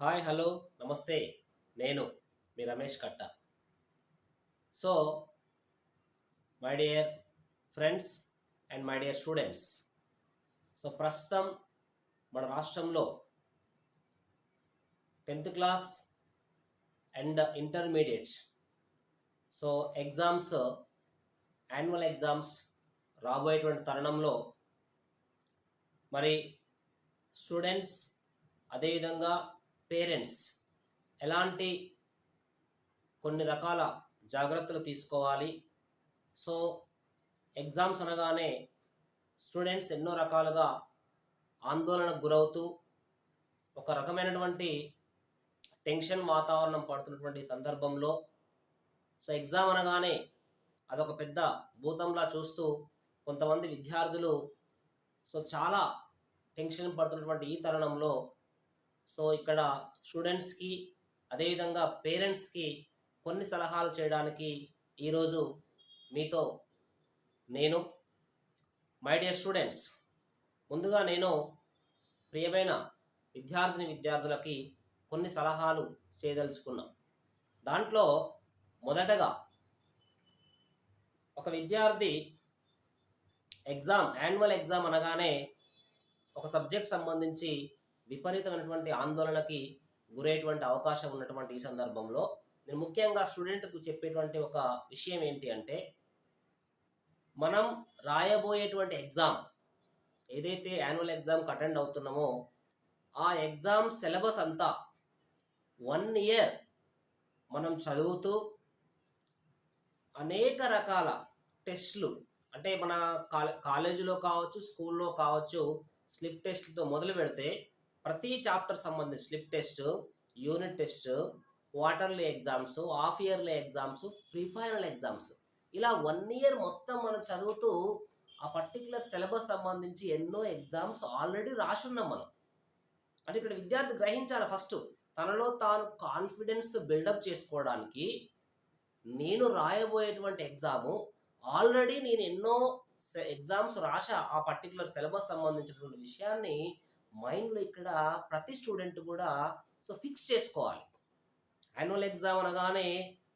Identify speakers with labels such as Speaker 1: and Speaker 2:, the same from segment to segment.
Speaker 1: Hi hello నమస్తే. నేను మీ రమేష్ కట్ట. So my dear friends and my dear students, so ప్రస్తుతం మన రాష్ట్రంలో 10th class and intermediate so exams, annual exams రాబోయేటువంటి తరుణంలో మరి స్టూడెంట్స్ అదేవిధంగా పేరెంట్స్ ఎలాంటి కొన్ని రకాల జాగ్రత్తలు తీసుకోవాలి. సో ఎగ్జామ్స్ అనగానే స్టూడెంట్స్ ఎన్నో రకాలుగా ఆందోళనకు గురవుతూ ఒక రకమైనటువంటి టెన్షన్ వాతావరణం పడుతున్నటువంటి సందర్భంలో సో ఎగ్జామ్ అనగానే అదొక పెద్ద భూతంలా చూస్తూ కొంతమంది విద్యార్థులు సో చాలా టెన్షన్ పడుతున్నటువంటి ఈ తరుణంలో సో ఇక్కడ స్టూడెంట్స్కి అదేవిధంగా పేరెంట్స్కి కొన్ని సలహాలు చేయడానికి ఈరోజు మీతో నేను. మై డియర్ స్టూడెంట్స్, ముందుగా నేను ప్రియమైన విద్యార్థులకి కొన్ని సలహాలు చేయదలుచుకున్నాం. దాంట్లో మొదటగా ఒక విద్యార్థి యాన్యువల్ ఎగ్జామ్ అనగానే ఒక సబ్జెక్ట్ సంబంధించి విపరీతమైనటువంటి ఆందోళనకి గురయ్యేటువంటి అవకాశం ఉన్నటువంటి ఈ సందర్భంలో నేను ముఖ్యంగా స్టూడెంట్కు చెప్పేటువంటి ఒక విషయం ఏంటి అంటే, మనం రాయబోయేటువంటి ఎగ్జామ్ ఏదైతే యాన్యువల్ ఎగ్జామ్కి అటెండ్ అవుతున్నామో ఆ ఎగ్జామ్ సిలబస్ అంతా 1 ఇయర్ మనం చదువుతూ అనేక రకాల టెస్ట్లు, అంటే మన కాలేజీలో కావచ్చు, స్కూల్లో కావచ్చు, స్లిప్ టెస్ట్లతో మొదలు పెడితే ప్రతి చాప్టర్ సంబంధించి slip test, unit test, quarterly exams, half yearly exams, pre final exams, ఇలా 1 ఇయర్ మొత్తం మనం చదువుతూ ఆ పర్టికులర్ సిలబస్ సంబంధించి ఎన్నో ఎగ్జామ్స్ ఆల్రెడీ రాసున్నాం మనం. అంటే ఇక్కడ విద్యార్థి గ్రహించాలి, ఫస్ట్ తనలో తాను కాన్ఫిడెన్స్ బిల్డప్ చేసుకోవడానికి నేను రాయబోయేటువంటి ఎగ్జాము ఆల్రెడీ నేను ఎన్నో ఎగ్జామ్స్ రాసా, ఆ పర్టికులర్ సిలబస్ సంబంధించినటువంటి విషయాన్ని మైండ్లో ఇక్కడ ప్రతి స్టూడెంట్ కూడా సో ఫిక్స్ చేసుకోవాలి. యాన్యువల్ ఎగ్జామ్ అనగానే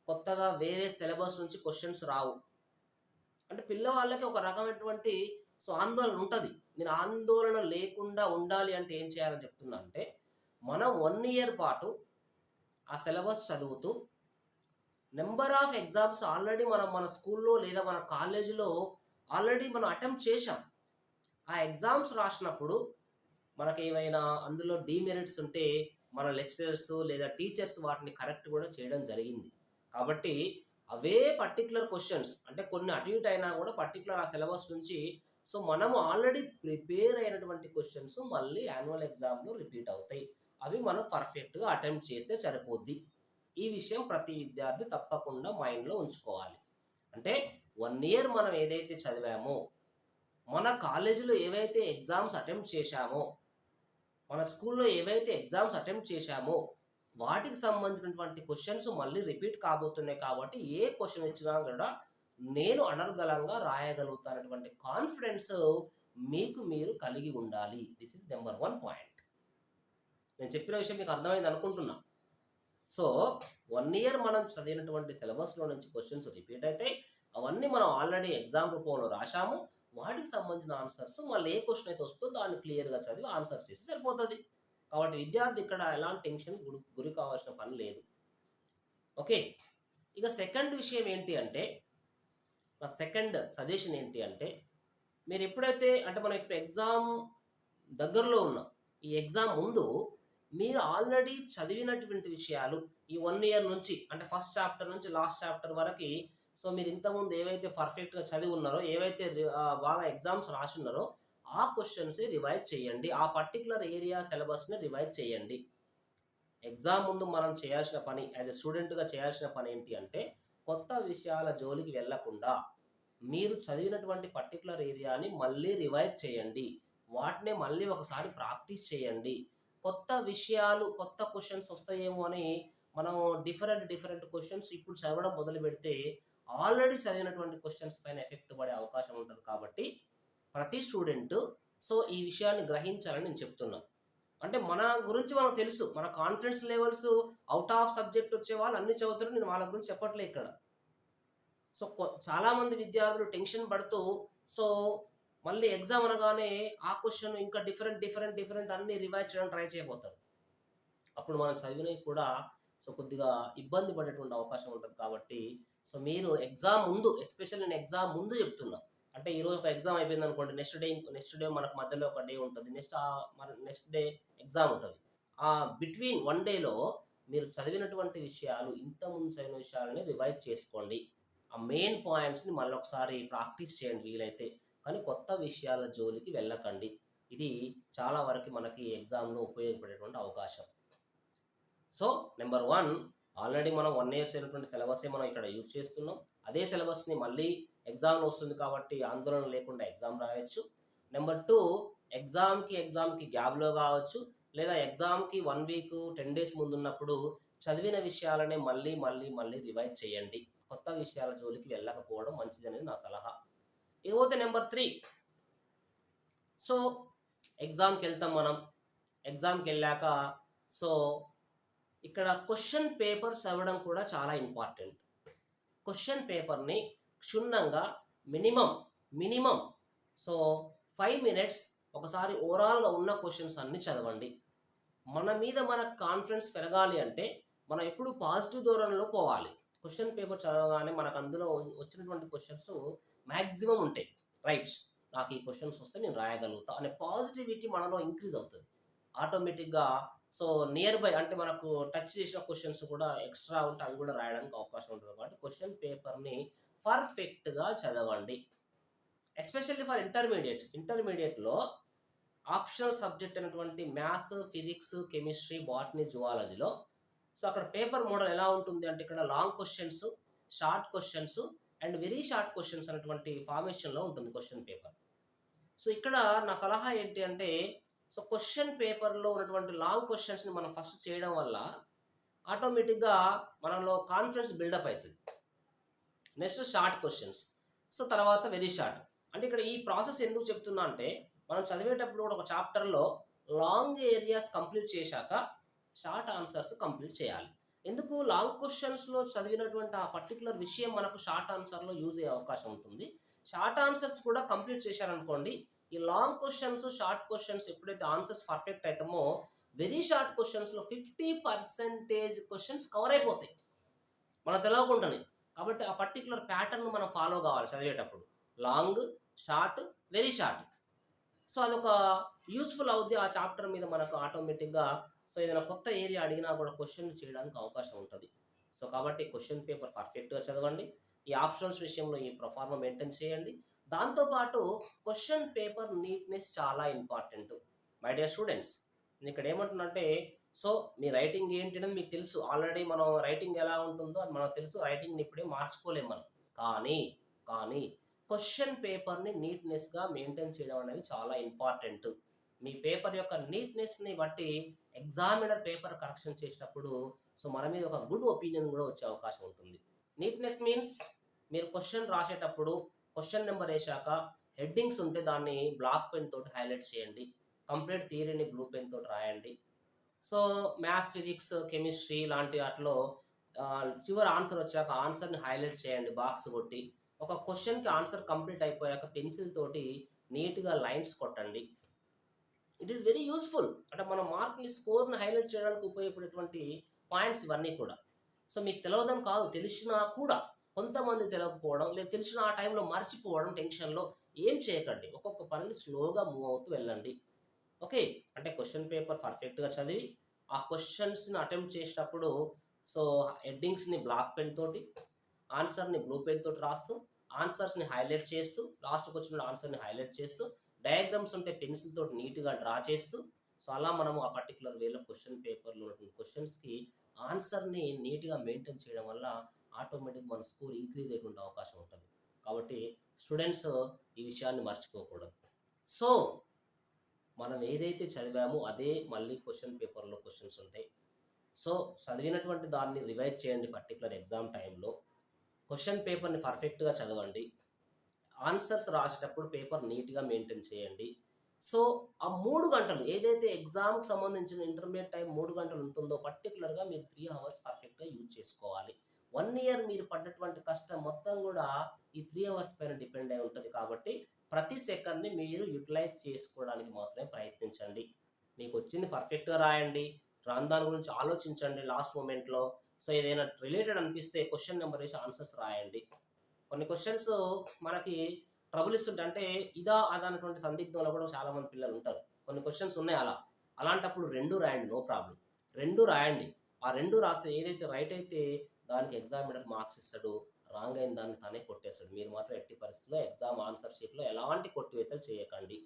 Speaker 1: కొత్తగా వేరే సిలబస్ నుంచి క్వశ్చన్స్ రావు. అంటే పిల్లవాళ్ళకి ఒక రకమైనటువంటి సో ఆందోళన ఉంటుంది. నేను ఆందోళన లేకుండా ఉండాలి అంటే ఏం చేయాలని చెప్తున్నా అంటే, మనం 1 ఇయర్ పాటు ఆ సిలబస్ చదువుతూ నెంబర్ ఆఫ్ ఎగ్జామ్స్ ఆల్రెడీ మన స్కూల్లో లేదా మన కాలేజీలో ఆల్రెడీ మనం అటెంప్ట్ చేశాం. ఆ ఎగ్జామ్స్ రాసినప్పుడు మనకి ఏమైనా అందులో డీమెరిట్స్ ఉంటే మన లెక్చరర్స్ లేదా టీచర్స్ వాటిని కరెక్ట్ కూడా చేయడం జరిగింది. కాబట్టి అవే పర్టికులర్ క్వశ్చన్స్, అంటే కొన్ని అటు ఇటు అయినా కూడా పర్టికులర్ ఆ సిలబస్ నుంచి సో మనము ఆల్రెడీ ప్రిపేర్ అయినటువంటి క్వశ్చన్స్ మళ్ళీ యాన్యువల్ ఎగ్జామ్లో రిపీట్ అవుతాయి. అవి మనం పర్ఫెక్ట్గా అటెంప్ట్ చేస్తే సరిపోద్ది. ఈ విషయం ప్రతి విద్యార్థి తప్పకుండా మైండ్లో ఉంచుకోవాలి. అంటే 1 ఇయర్ మనం ఏదైతే చదివామో, మన కాలేజీలో ఏవైతే ఎగ్జామ్స్ అటెంప్ట్ చేశామో, మన స్కూల్లో ఏవైతే ఎగ్జామ్స్ అటెంప్ట్ చేశామో వాటికి సంబంధించినటువంటి క్వశ్చన్స్ మళ్ళీ రిపీట్ కాబోతున్నాయి. కాబట్టి ఏ క్వశ్చన్ ఇచ్చినా కూడా నేను అనర్గళంగా రాయగలుగుతానటువంటి కాన్ఫిడెన్స్ మీకు మీరు కలిగి ఉండాలి. This is number 1 point. నేను చెప్పిన విషయం మీకు అర్థమైంది అనుకుంటున్నా. సో 1 ఇయర్ మనం చదివినటువంటి సిలబస్లో నుంచి క్వశ్చన్స్ రిపీట్ అయితే అవన్నీ మనం ఆల్రెడీ ఎగ్జామ్ రూపంలో రాశాము. వాటికి సంబంధించిన ఆన్సర్స్ మళ్ళీ ఏ క్వశ్చన్ అయితే వస్తుందో దాన్ని క్లియర్గా చదివి ఆన్సర్స్ చేసి సరిపోతుంది. కాబట్టి విద్యార్థి ఇక్కడ ఎలాంటి టెన్షన్ గురి కావాల్సిన పని లేదు. ఓకే, ఇక సెకండ్ విషయం ఏంటి అంటే, నా సెకండ్ సజెషన్ ఏంటి అంటే, మీరు ఎప్పుడైతే అంటే మనం ఇప్పుడు ఎగ్జామ్ దగ్గరలో ఉన్నాం, ఈ ఎగ్జామ్ ముందు మీరు ఆల్రెడీ చదివినటువంటి విషయాలు ఈ 1 ఇయర్ నుంచి, అంటే ఫస్ట్ చాప్టర్ నుంచి లాస్ట్ చాప్టర్ వరకు సో మీరు ఇంతకుముందు ఏవైతే పర్ఫెక్ట్గా చదివి ఉన్నారో, ఏవైతే బాగా ఎగ్జామ్స్ రాసి ఉన్నారో ఆ క్వశ్చన్స్ రివైజ్ చేయండి. ఆ పర్టికులర్ ఏరియా సిలబస్ని రివైజ్ చేయండి. ఎగ్జామ్ ముందు మనం చేయాల్సిన పని, యాజ్ ఎ స్టూడెంట్గా చేయాల్సిన పని ఏంటి అంటే, కొత్త విషయాల జోలికి వెళ్లకుండా మీరు చదివినటువంటి పర్టికులర్ ఏరియాని మళ్ళీ రివైజ్ చేయండి. వాటిని మళ్ళీ ఒకసారి ప్రాక్టీస్ చేయండి. కొత్త విషయాలు, కొత్త క్వశ్చన్స్ వస్తాయేమో అని మనం డిఫరెంట్ క్వశ్చన్స్ ఇప్పుడు చదవడం మొదలు పెడితే ఆల్రెడీ చదివినటువంటి క్వశ్చన్స్ పైన ఎఫెక్ట్ పడే అవకాశం ఉంటుంది. కాబట్టి ప్రతి స్టూడెంట్ సో ఈ విషయాన్ని గ్రహించాలని నేను చెప్తున్నాను. అంటే మన గురించి మనకు తెలుసు. మన confidence levels out of subject వచ్చే వాళ్ళు అన్ని చదువుతారు. నేను వాళ్ళ గురించి చెప్పట్లే ఇక్కడ. సో, చాలామంది విద్యార్థులు టెన్షన్ పడుతూ సో, మళ్ళీ ఎగ్జామ్ అనగానే ఆ క్వెషన్ ఇంకా డిఫరెంట్ అన్నీ రివైజ్ చేయడానికి ట్రై చేయబోతారు. అప్పుడు మనం చదివినవి కూడా సో, కొద్దిగా ఇబ్బంది పడేటువంటి అవకాశం ఉంటది కాబట్టి, సో, మీరు ఎగ్జామ్ ముందు ఎస్పెషల్లీ నేను ఎగ్జామ్ ముందు చెప్తున్నా. అంటే ఈరోజు ఒక ఎగ్జామ్ అయిపోయిందనుకోండి. నెక్స్ట్ డే మనకు మధ్యలో ఒక డే ఉంటది. నెక్స్ట్ డే ఎగ్జామ్ ఉంటది. బిట్వీన్ 1 డేలో మీరు చదివినటువంటి విషయాలు, ఇంతకుముందు చదివిన విషయాలని రివైజ్ చేసుకోండి. ఆ మెయిన్ పాయింట్స్‌ని మళ్ళొకసారి ప్రాక్టీస్ చేయండి వీలైతే. కానీ కొత్త విషయాల జోలికి వెళ్ళకండి. ఇది చాలా వరకు మనకి ఎగ్జామ్‌లో ఉపయోగపడేటువంటి అవకాశం. సో, నంబర్ 1 ఆల్రెడీ మనం 1 ఇయర్ చదివినటువంటి సిలబసే మనం ఇక్కడ యూజ్ చేస్తున్నాం. అదే సిలబస్‌ని మళ్ళీ ఎగ్జామ్‌లో వస్తుంది కాబట్టి ఆందోళన లేకుండా ఎగ్జామ్ రాయొచ్చు. నంబర్ 2 ఎగ్జామ్‌కి గ్యాప్‌లో కావచ్చు, లేదా ఎగ్జామ్‌కి 1 వీక్, 10 డేస్ ముందున్నప్పుడు చదివిన విషయాలనే మళ్ళీ రివైజ్ చేయండి. కొత్త విషయాల జోలికి వెళ్ళకపోవడం మంచిదనేది నా సలహా. ఇకపోతే నంబర్ 3 సో, ఎగ్జామ్‌కెళ్తాం మనం. ఎగ్జామ్‌కెళ్ళాక సో, ఇక్కడ క్వెషన్ పేపర్ చదవడం కూడా చాలా ఇంపార్టెంట్. క్వెషన్ పేపర్‌ని క్షుణ్ణంగా మినిమమ్ సో, 5 మినిట్స్ ఒకసారి ఓవరాల్‌గా ఉన్న క్వెషన్స్ అన్నీ చదవండి. మన మీద మనకు కాన్ఫిడెన్స్ పెరగాలి అంటే, మనం ఎప్పుడు పాజిటివ్ ధోరణిలో పోవాలి. క్వెషన్ పేపర్ చదవగానే మనకు అందులో వచ్చినటువంటి క్వెషన్స్ మాక్సిమం ఉంటాయి. రైట్. నాకు ఈ క్వెషన్స్ వస్తే నేను రాయగలుగుతా అనే పాజిటివిటీ మనలో ఇంక్రీజ్ అవుతది. ఆటోమేటిక్‌గా సో, నియర్ బై అంటే మనకు టచ్ చేసిన క్వెషన్స్ కూడా ఎక్స్‌ట్రా ఉంటే అవి కూడా రాయడానికి అవకాశం ఉంటది. కాబట్టి క్వెషన్ పేపర్‌ని పర్ఫెక్ట్‌గా చదవండి. ఎస్పెషల్లీ ఫర్ ఇంటర్మీడియేట్‌లో ఆప్షనల్ సబ్జెక్ట్ అయినటువంటి మ్యాథ్స్, ఫిజిక్స్, కెమిస్ట్రీ, బాటనీ, జువాలజీలో సో, అక్కడ పేపర్ మోడల్ ఎలా ఉంటుంది అంటే ఇక్కడ long questions, short questions and very short questions అనేటువంటి ఫార్మేషన్‌లో ఉంటుంది క్వెషన్ పేపర్. సో, ఇక్కడ నా సలహా ఏంటి అంటే సో, క్వెషన్ పేపర్‌లో ఉన్నటువంటి లాంగ్ క్వెషన్స్‌ని మనం ఫస్ట్ చేయడం వల్ల ఆటోమేటిక్‌గా మనలో కాన్ఫిడెన్స్ బిల్డప్ అయితది. Next short questions. సో, తర్వాత వెరీ షార్ట్. అంటే ఇక్కడ ఈ ప్రాసెస్ ఎందుకు చెప్తున్నా అంటే, మనం చదివేటప్పుడు కూడా ఒక చాప్టర్‌లో లాంగ్ ఏరియాస్ కంప్లీట్ చేశాక, షార్ట్ ఆన్సర్స్ కంప్లీట్ చేయాలి. ఎందుకు లాంగ్ క్వెషన్స్‌లో చదివినటువంటి ఆ పర్టిక్యులర్ విషయం మనకు షార్ట్ ఆన్సర్‌లో యూజ్ అయ్యే అవకాశం ఉంటుంది. షార్ట్ ఆన్సర్స్ కూడా కంప్లీట్ చేశారనుకోండి, ఈ లాంగ్ క్వెషన్స్, షార్ట్ క్వెషన్స్ ఎప్పుడైతే ఆన్సర్స్ పర్ఫెక్ట్ అయితామో, వెరీ షార్ట్ క్వెషన్స్‌లో 50% క్వెషన్స్ కవర్ అయిపోతాయి. మనకు తెలవకుండానే. కాబట్టి ఆ పర్టిక్యులర్ ప్యాటర్న్ మనం ఫాలో కావాలి చదివేటప్పుడు. Long, short, very short. So, అదొక యూజ్‌ఫుల్ అవుద్ది. ఆ చాప్టర్ మీద మనకు ఆటోమేటిక్‌గా సో, ఏదైనా కొత్త ఏరియా అడిగినా కూడా క్వెషన్ చేయడానికి అవకాశం ఉంటది. సో, కాబట్టి క్వెషన్ పేపర్ పర్ఫెక్ట్‌గా చదవండి. ఈ ఆప్షన్స్ విషయంలో ఈ ప్రొఫార్మా మెయింటైన్ చేయండి. దాంతో పాటు క్వెషన్ పేపర్ నీట్‌నెస్ చాలా ఇంపార్టెంట్. మై డియర్ స్టూడెంట్స్, నేనిక్కడ ఏమంటున్నానంటే సో, మీ రైటింగ్ ఏంటి అనేది మీకు తెలుసు. ఆల్రెడీ మనం రైటింగ్ ఎలా ఉంటుందో అది మనకు తెలుసు. రైటింగ్‌ని ఇప్పుడే మార్చుకోలేము మనం. కానీ క్వెషన్ పేపర్‌ని నీట్‌నెస్‌గా మెయింటైన్ చేయడం అనేది చాలా ఇంపార్టెంట్. మీ పేపర్ యొక్క నీట్‌నెస్‌ని బట్టి ఎగ్జామినర్ పేపర్ కరెక్షన్ చేసేటప్పుడు సో, మన మీద ఒక గుడ్ ఒపీనియన్ కూడా వచ్చే అవకాశం ఉంటుంది. నీట్‌నెస్ మీన్స్ మీరు క్వెషన్ రాసేటప్పుడు క్వెషన్ నంబర్ ఏశాక హెడ్డింగ్స్ ఉంటే దాన్ని బ్లాక్ పెన్ తోటి హైలైట్ చేయండి. కంప్లీట్ థియరీని బ్లూ పెన్ తోటి రాయండి. సో, మ్యాథ్స్, ఫిజిక్స్, కెమిస్ట్రీ లాంటి వాటిలో చివరి ఆన్సర్ వచ్చాక ఆన్సర్‌ని హైలైట్ చేయండి బాక్స్ కొట్టి. ఒక క్వెషన్‌కి ఆన్సర్ కంప్లీట్ అయిపోయాక పెన్సిల్ తోటి నీట్‌గా లైన్స్ కొట్టండి. It is very useful. అంటే మన మార్క్‌ని స్కోర్‌ని హైలైట్ చేయడానికి ఉపయోగపడేటువంటి పాయింట్స్ ఇవన్నీ కూడా. సో, మీకు తెలవదని కాదు, తెలిసినా కూడా కొంతమందికి తెలవకపోవడం, లేదా తెలిసిన ఆ టైంలో మర్చిపోవడం టెన్షన్‌లో ఏం చేయకండి. ఒక్కొక్క పనిని స్లోగా మూవ్ అవుతూ వెళ్ళండి. ఓకే. అంటే క్వెషన్ పేపర్ పర్ఫెక్ట్‌గా చదివి, ఆ క్వెషన్స్‌ని అటెంప్ట్ చేసేటప్పుడు సో, హెడ్డింగ్స్‌ని బ్లాక్ పెన్ తోటి, ఆన్సర్‌ని బ్లూ పెన్ తోటి రాస్తూ, ఆన్సర్స్‌ని హైలైట్ చేస్తూ, లాస్ట్‌కొచ్చిన ఆన్సర్‌ని హైలైట్ చేస్తూ, డయాగ్రామ్స్ ఉంటే పెన్సిల్ తోటి నీట్‌గా డ్రా చేస్తూ, సో, అలా మనము ఆ పర్టిక్యులర్ వేలో క్వెషన్ పేపర్‌లో ఉన్నటువంటి క్వెషన్స్‌కి ఆన్సర్‌ని నీట్‌గా మెయింటైన్ చేయడం వల్ల ఆటోమేటిక్‌గా మన స్కోర్ ఇంక్రీజ్ అయ్యేటువంటి అవకాశం ఉంటది. కాబట్టి స్టూడెంట్స్ ఈ విషయాన్ని మర్చిపోకూడదు. సో, మనం ఏదైతే చదివామో అదే మళ్ళీ క్వెషన్ పేపర్‌లో క్వెషన్స్ ఉంటాయి. సో, చదివినటువంటి దాన్ని రివైజ్ చేయండి పర్టిక్యులర్ ఎగ్జామ్ టైమ్‌లో. క్వెషన్ పేపర్‌ని పర్ఫెక్ట్‌గా చదవండి. ఆన్సర్స్ రాసేటప్పుడు పేపర్ నీట్‌గా మెయింటైన్ చేయండి. సో ఆ 3 గంటలు ఏదైతే ఎగ్జామ్‌కి సంబంధించిన ఇంటర్మీడియేట్ టైం 3 గంటలు ఉంటుందో పర్టిక్యులర్‌గా మీరు 3 అవర్స్ పర్ఫెక్ట్‌గా యూజ్ చేసుకోవాలి. 1 ఇయర్ మీరు పడ్డటువంటి కష్టం మొత్తం గూడా ఈ 3 అవర్స్ పైన డిపెండ్ అయి ఉంటది కాబట్టి, ప్రతి సెకండ్‌ని మీరు యుటిలైజ్ చేసుకోవడానికి మాత్రమే ప్రయత్నించండి. మీకొచ్చింది పర్ఫెక్ట్‌గా రాయండి. రాని దాని గురించి ఆలోచించండి లాస్ట్ మొమెంట్‌లో. సో, ఏదైనా రిలేటెడ్ అనిపిస్తే క్వెషన్ నంబర్ ఏసి ఆన్సర్స్ రాయండి. కొన్ని క్వెషన్స్ మనకి ట్రబుల్ ఇస్తుంటాయి. అంటే ఇదా? అదా? అనేటువంటి సందిగ్ధంలో కూడా చాలామంది పిల్లలుంటారు. కొన్ని క్వెషన్స్ ఉన్నాయి అలా. అలాంటప్పుడు 2 రాయండి, నో ప్రాబ్లమ్. 2 రాయండి. ఆ 2 రాస్తే ఏదైతే రైట్ అయితే దానికి ఎగ్జామినర్ మార్క్స్ ఇస్తాడు. రాంగ్ అయిన దాన్ని తనే కొట్టేస్తాడు. మీరు మాత్రం ఎట్టి పరిస్థితిలో ఎగ్జామ్ ఆన్సర్ షీట్‌లో ఎలాంటి కొట్టివేతలు చేయకండి.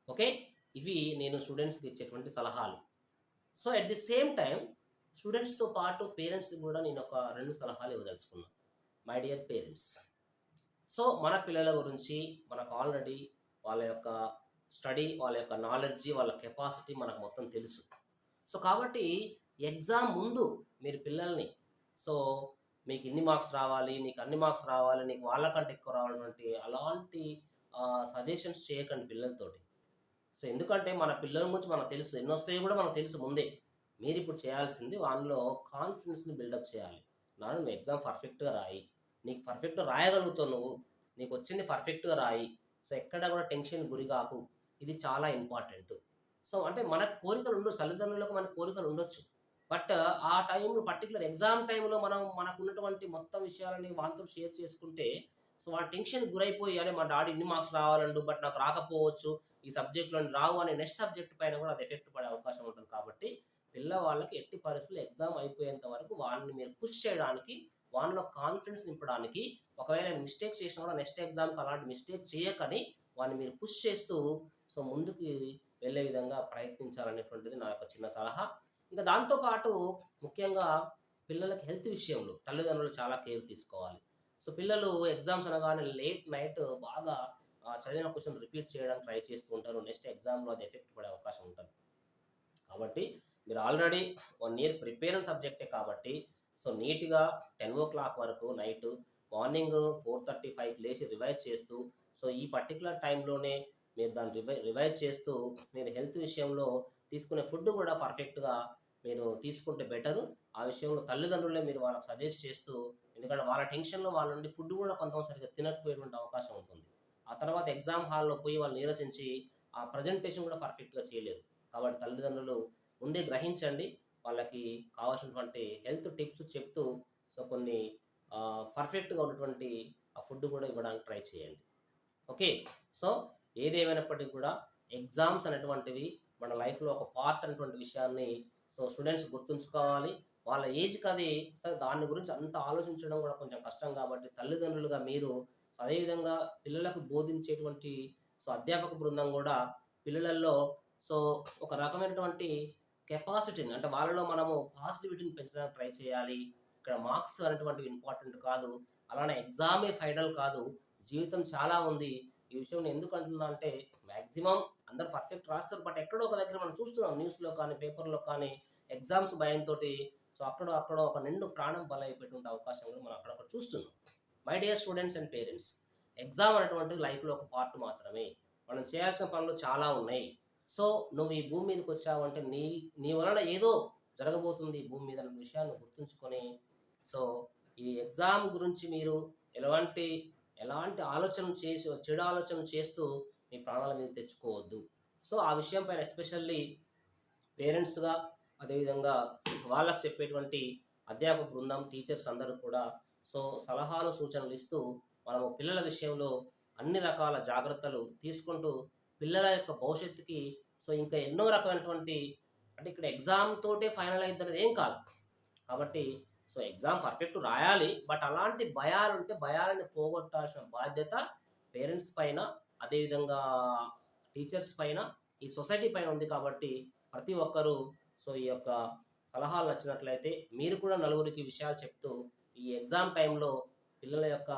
Speaker 1: ఓకే. ఇవి నేను స్టూడెంట్స్‌కి ఇచ్చేటువంటి సలహాలు. So, at the same time స్టూడెంట్స్‌తో పాటు పేరెంట్స్‌కి కూడా నేను ఒక 2 సలహాలు ఇవ్వదలుచుకున్నా. మై డియర్ పేరెంట్స్, సో మన పిల్లల గురించి మనకు ఆల్రెడీ వాళ్ళ యొక్క స్టడీ, వాళ్ళ యొక్క నాలెడ్జి, వాళ్ళ కెపాసిటీ మనకు మొత్తం తెలుసు. సో కాబట్టి ఎగ్జామ్ ముందు మీరు పిల్లల్ని, సో మీకు ఇన్ని మార్క్స్ రావాలి, నీకు అన్ని మార్క్స్ రావాలి, నీకు వాళ్ళకంటే ఎక్కువ రావాలన్నటువంటి అలాంటి సజెషన్స్ చేయకండి పిల్లలతోటి. సో ఎందుకంటే మన పిల్లల గురించి మనకు తెలుసు, ఎన్నొస్తాయో కూడా మనకు తెలుసు ముందే. మీరిప్పుడు చేయాల్సింది వాళ్ళలో కాన్ఫిడెన్స్‌ని బిల్డప్ చేయాలి. నాన్న నువ్వు ఎగ్జామ్ పర్ఫెక్ట్‌గా రాయి. నీకు పర్ఫెక్ట్‌గా రాయగలుగుతావు నువ్వు. నీకొచ్చింది పర్ఫెక్ట్‌గా రాయి. సో ఎక్కడ కూడా టెన్షన్‌కి గురి కాకు. ఇది చాలా ఇంపార్టెంట్. సో అంటే మనకు కోరికలు ఉండొచ్చు. తల్లిదండ్రులకు మనకు కోరికలు ఉండొచ్చు. బట్ ఆ టైంలో పర్టిక్యులర్ ఎగ్జామ్ టైంలో మనం మనకున్నటువంటి మొత్తం విషయాలని వాళ్ళతో షేర్ చేసుకుంటే, సో వాడు టెన్షన్‌కి గురైపోయి అరే! మా డాడీ ఇన్ని మార్క్స్ రావాలండు. బట్ నాకు రాకపోవచ్చు. ఈ సబ్జెక్ట్‌లోని రావు అనే నెక్స్ట్ సబ్జెక్ట్ పైన కూడా అది ఎఫెక్ట్ పడే అవకాశం ఉంటుంది కాబట్టి, పిల్లవాళ్ళకి ఎట్టి పరిస్థితుల్లో ఎగ్జామ్ అయిపోయేంత వరకు వాళ్ళని మీరు పుష్ చేయడానికి, వాళ్ళలో కాన్ఫిడెన్స్ నింపడానికి, ఒకవేళ మిస్టేక్స్ చేసినా కూడా నెక్స్ట్ ఎగ్జామ్‌కి అలాంటి మిస్టేక్ చేయకని వాడిని మీరు పుష్ చేస్తూ సో ముందుకి వెళ్ళే విధంగా ప్రయత్నించాలనేటువంటిది నా యొక్క చిన్న సలహా. ఇంకా దాంతో పాటు ముఖ్యంగా పిల్లలకి హెల్త్ విషయంలో తల్లిదండ్రులు చాలా కేర్ తీసుకోవాలి. సో పిల్లలు ఎగ్జామ్స్ అనగానే లేట్ నైట్ బాగా చదివిన క్వెషన్ రిపీట్ చేయడానికి ట్రై చేస్తూ ఉంటారు. నెక్స్ట్ ఎగ్జామ్‌లో అది ఎఫెక్ట్ పడే అవకాశం ఉంటది. కాబట్టి మీరు ఆల్రెడీ 1 ఇయర్ ప్రిపేర్ అయిన సబ్జెక్టే కాబట్టి, సో నీట్‌గా 10:00 వరకు నైటు, మార్నింగ్ 4:35కి లేచి రివైజ్ చేస్తూ, సో ఈ పర్టిక్యులర్ టైంలోనే మీరు దాన్ని రివైజ్ చేస్తూ, మీరు హెల్త్ విషయంలో తీసుకునే ఫుడ్ కూడా పర్ఫెక్ట్‌గా మీరు తీసుకుంటే బెటరు. ఆ విషయంలో తల్లిదండ్రులే మీరు వాళ్ళకి సజెస్ట్ చేస్తూ, ఎందుకంటే వాళ్ళ టెన్షన్‌లో వాళ్ళ నుండి ఫుడ్ కూడా కొంతమంది సరిగ్గా తినకపోయేటువంటి అవకాశం ఉంటుంది. ఆ తర్వాత ఎగ్జామ్ హాల్‌లో పోయి వాళ్ళు నీరసించి, ఆ ప్రజెంటేషన్ కూడా పర్ఫెక్ట్‌గా చేయలేరు. కాబట్టి తల్లిదండ్రులు ముందే గ్రహించండి. వాళ్ళకి కావాల్సినటువంటి హెల్త్ టిప్స్ చెప్తూ, సో కొన్ని పర్ఫెక్ట్‌గా ఉన్నటువంటి ఆ ఫుడ్ కూడా ఇవ్వడానికి ట్రై చేయండి. ఓకే. సో ఏదేమైనప్పటికీ కూడా ఎగ్జామ్స్ అనేటువంటివి మన లైఫ్‌లో ఒక పార్ట్ అనేటువంటి విషయాన్ని సో స్టూడెంట్స్ గుర్తుంచుకోవాలి. వాళ్ళ ఏజ్‌కి అది సరే దాని గురించి అంత ఆలోచించడం కూడా కొంచెం కష్టం కాబట్టి తల్లిదండ్రులుగా మీరు సో అదే విధంగా పిల్లలకు బోధించేటువంటి సో అధ్యాపక బృందం కూడా పిల్లలలో సో ఒక రకమైనటువంటి కెపాసిటీని, అంటే వాళ్ళలో మనము పాజిటివిటీని పెంచడానికి ట్రై చేయాలి. ఇక్కడ మార్క్స్ అనేటువంటివి ఇంపార్టెంట్ కాదు. అలానే ఎగ్జామే ఫైనల్ కాదు. జీవితం చాలా ఉంది. ఈ విషయం నేను ఎందుకు అంటున్నా అంటే మాక్సిమం అందరూ పర్ఫెక్ట్ రాస్తారు. బట్ ఎక్కడో ఒక దగ్గర మనం చూస్తున్నాం న్యూస్‌లో కానీ, పేపర్‌లో కానీ ఎగ్జామ్స్ భయంతోటి సో అక్కడో అక్కడో ఒక నిండు ప్రాణం బలైపోయేటువంటి అవకాశం కూడా మనం అక్కడక్కడ చూస్తున్నాం. My dear students and parents, exam అనేటువంటిది లైఫ్‌లో ఒక పార్ట్ మాత్రమే. మనం చేయాల్సిన పనులు చాలా ఉన్నాయి. సో నువ్వు ఈ భూమి మీదకొచ్చావంటే నీ నీ వలన ఏదో జరగబోతుంది ఈ భూమి మీద అన్న విషయాన్ని గుర్తుంచుకొని, సో ఈ ఎగ్జామ్ గురించి మీరు ఎలాంటి ఎలాంటి ఆలోచన చేసి చెడు ఆలోచన చేస్తూ మీ ప్రాణాల మీద తెచ్చుకోవద్దు. సో ఆ విషయం పైన ఎస్పెషల్లీ పేరెంట్స్‌గా, అదేవిధంగా వాళ్ళకి చెప్పేటువంటి అధ్యాపక బృందం, టీచర్స్ అందరూ కూడా సో సలహాలు, సూచనలు ఇస్తూ మనము పిల్లల విషయంలో అన్ని రకాల జాగ్రత్తలు తీసుకుంటూ పిల్లల యొక్క భవిష్యత్తుకి సో ఇంకా ఎన్నో రకమైనటువంటి, అంటే ఇక్కడ ఎగ్జామ్ తోటే ఫైనల్ అయిద్దనేది ఏం కాదు. కాబట్టి సో ఎగ్జామ్ పర్ఫెక్ట్ రాయాలి. బట్ అలాంటి భయాలుంటే భయాలను పోగొట్టాల్సిన బాధ్యత పేరెంట్స్ పైన, అదేవిధంగా టీచర్స్ పైన, ఈ సొసైటీ పైన ఉంది కాబట్టి ప్రతి ఒక్కరూ సో ఈ యొక్క సలహాలు నచ్చినట్లయితే మీరు కూడా నలుగురికి విషయాలు చెప్తూ ఈ ఎగ్జామ్ టైంలో పిల్లల యొక్క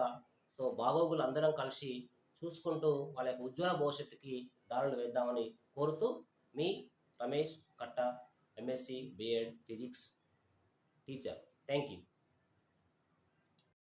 Speaker 1: సో బాగోగులు అందరం కలిసి చూసుకుంటూ వాళ్ళ యొక్క ఉజ్వల భవిష్యత్తుకి దారులు వేద్దామని కోరుతూ మీ Ramesh Katta, MSc BEd physics teacher. Thank you.